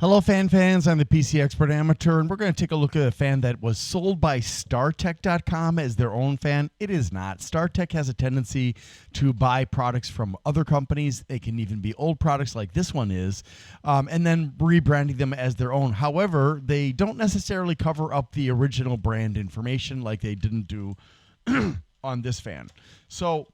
Hello, fan fans. I'm the PC Expert Amateur, and we're going to take a look at a fan that was sold by StarTech.com as their own fan. It is not. StarTech has a tendency to buy products from other companies. They can even be old products like this one is, and then rebranding them as their own. However, they don't necessarily cover up the original brand information like they didn't do on this fan. So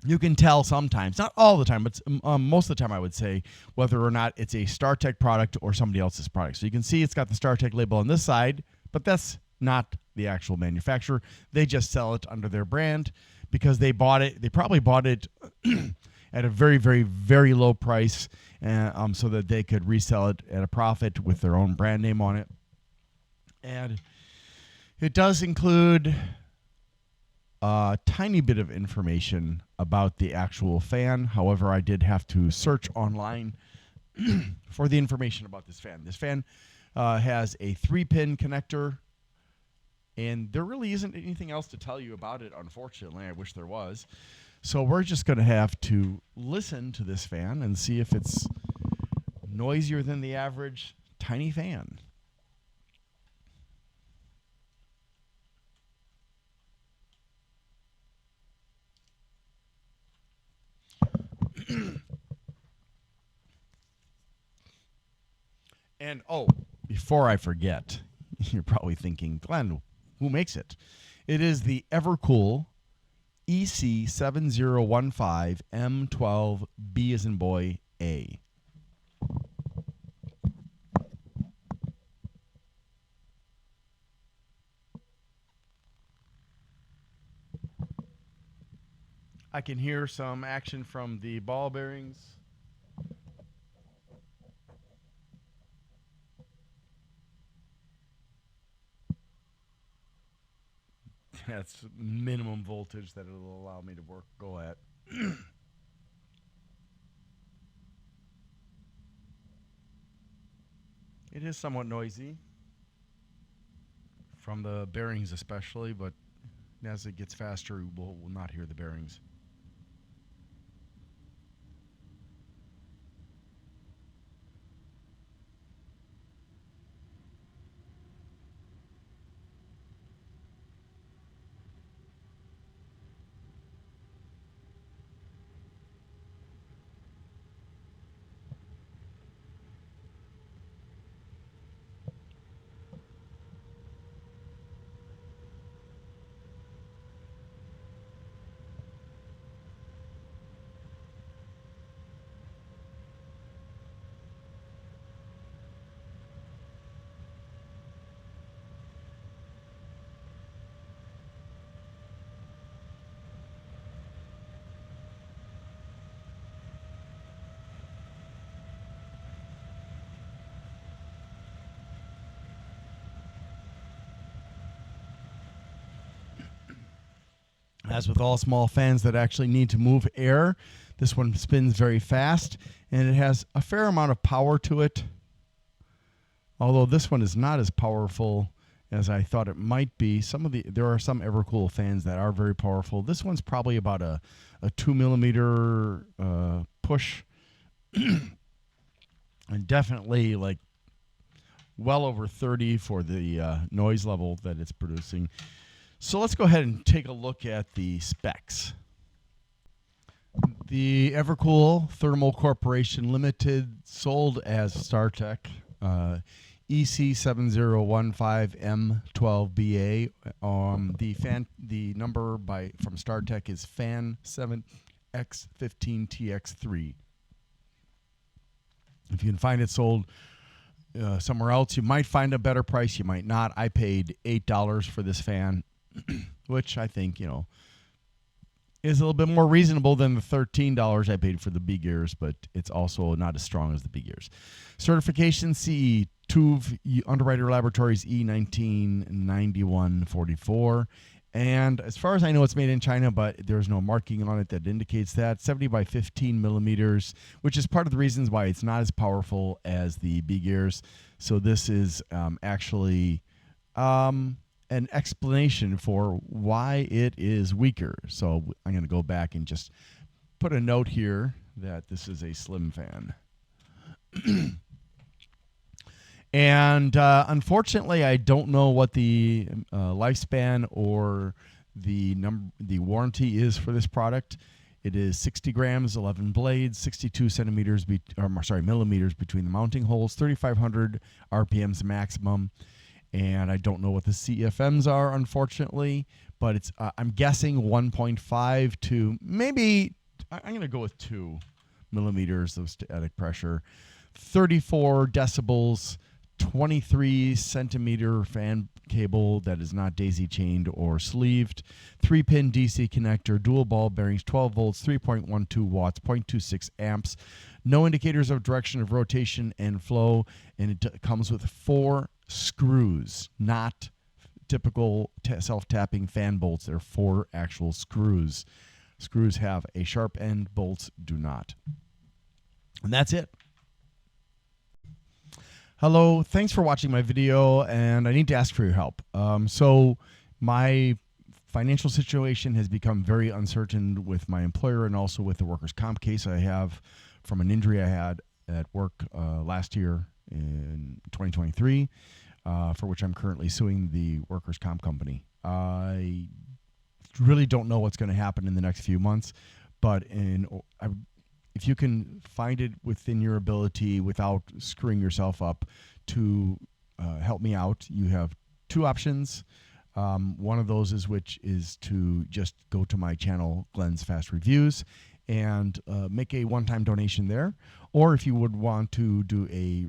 you can tell sometimes, not all the time, but most of the time I would say, whether or not it's a StarTech product or somebody else's product. So you can see it's got the StarTech label on this side, but that's not the actual manufacturer. They just sell it under their brand because they bought it. They probably bought it at a very, very, very low price so that they could resell it at a profit with their own brand name on it. And it does include a tiny bit of information about the actual fan. However, I did have to search online for the information about this fan. This fan has a 3-pin connector, and there really isn't anything else to tell you about it, unfortunately. I wish there was. So we're just going to have to listen to this fan and see if it's noisier than the average tiny fan. And, before I forget, you're probably thinking, Glenn, who makes it? It is the Evercool EC7015M12BA as in boy A. I can hear some action from the ball bearings. That's minimum voltage that it'll allow me to go at. It is somewhat noisy from the bearings especially, but as it gets faster, we'll not hear the bearings. As with all small fans that actually need to move air, this one spins very fast, and it has a fair amount of power to it. Although this one is not as powerful as I thought it might be. There are some Evercool fans that are very powerful. This one's probably about a 2 millimeter push, and definitely like well over 30 for the noise level that it's producing. So let's go ahead and take a look at the specs. The Evercool Thermal Corporation Limited, sold as StarTech, EC7015M12BA. The number from StarTech is FAN7X15TX3. If you can find it sold somewhere else, you might find a better price. You might not. I paid $8 for this fan, which I think, is a little bit more reasonable than the $13 I paid for the B gears, but it's also not as strong as the B gears. Certification CE TÜV Underwriter Laboratories E199144. And as far as I know, it's made in China, but there's no marking on it that indicates that. 70 by 15 millimeters, which is part of the reasons why it's not as powerful as the B gears. So this is actually an explanation for why it is weaker. So I'm going to go back and just put a note here that this is a slim fan. And unfortunately, I don't know what the lifespan or the warranty is for this product. It is 60 grams, 11 blades, 62 millimeters between the mounting holes, 3,500 RPMs maximum. And I don't know what the CFMs are, unfortunately, but it's I'm guessing 1.5 to maybe, I'm going to go with 2 millimeters of static pressure, 34 decibels, 23 centimeter fan cable that is not daisy chained or sleeved, 3-pin DC connector, dual ball bearings, 12 volts, 3.12 watts, 0.26 amps, no indicators of direction of rotation and flow, and it comes with 4 screws, not typical self-tapping fan bolts. There are 4 actual screws. Screws have a sharp end, bolts do not. And that's it. Hello, thanks for watching my video, and I need to ask for your help. So my financial situation has become very uncertain with my employer and also with the workers' comp case I have from an injury I had at work last year in 2023, for which I'm currently suing the workers' comp company. I really don't know what's going to happen in the next few months, but if you can find it within your ability without screwing yourself up to help me out, you have 2 options. One of those is to just go to my channel, Glenn's Fast Reviews, and make a one-time donation there. Or if you would want to do a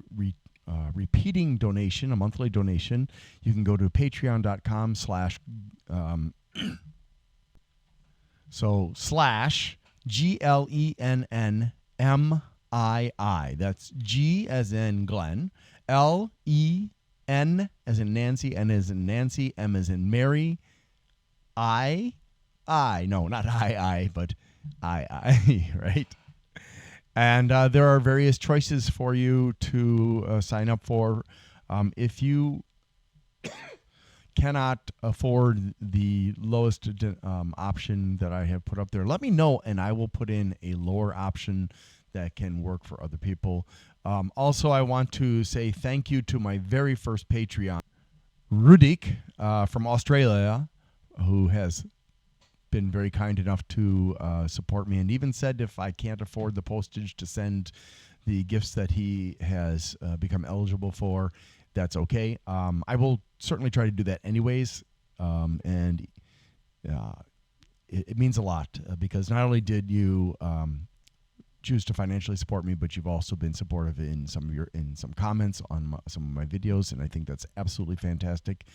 repeating donation, a monthly donation, you can go to patreon.com slash GLENNMII. That's G as in Glenn, LEN as in Nancy, N as in Nancy, M as in Mary, no, not but I, right? And there are various choices for you to sign up for. If you cannot afford the lowest option that I have put up there, let me know and I will put in a lower option that can work for other people. Also, I want to say thank you to my very first Patreon, Rudik from Australia, who has been very kind enough to support me and even said if I can't afford the postage to send the gifts that he has become eligible for, that's okay. I will certainly try to do that anyways. And it means a lot because not only did you choose to financially support me, but you've also been supportive in some comments on some of my videos, and I think that's absolutely fantastic.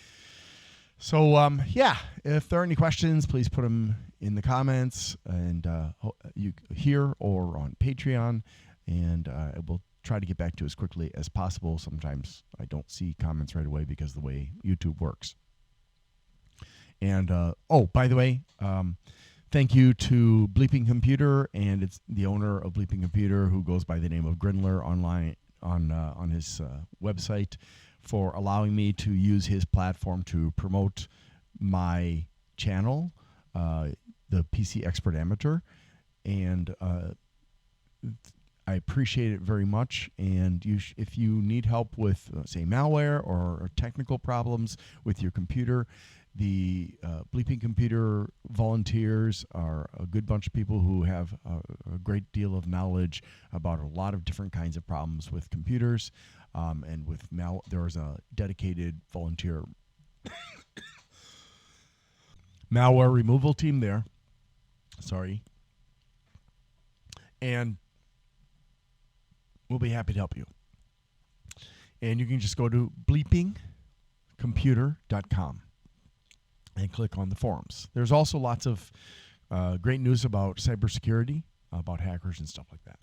So yeah, if there are any questions, please put them in the comments, and you here or on Patreon, and I will try to get back to you as quickly as possible. Sometimes I don't see comments right away because of the way YouTube works. And oh, by the way, thank you to Bleeping Computer, and it's the owner of Bleeping Computer who goes by the name of Grindler online on his website, for allowing me to use his platform to promote my channel, the PC Expert Amateur, and I appreciate it very much. And if you need help with, say, malware or technical problems with your computer, the Bleeping Computer volunteers are a good bunch of people who have a great deal of knowledge about a lot of different kinds of problems with computers. And with there is a dedicated volunteer malware removal team there. Sorry. And we'll be happy to help you. And you can just go to bleepingcomputer.com and click on the forums. There's also lots of great news about cybersecurity, about hackers and stuff like that.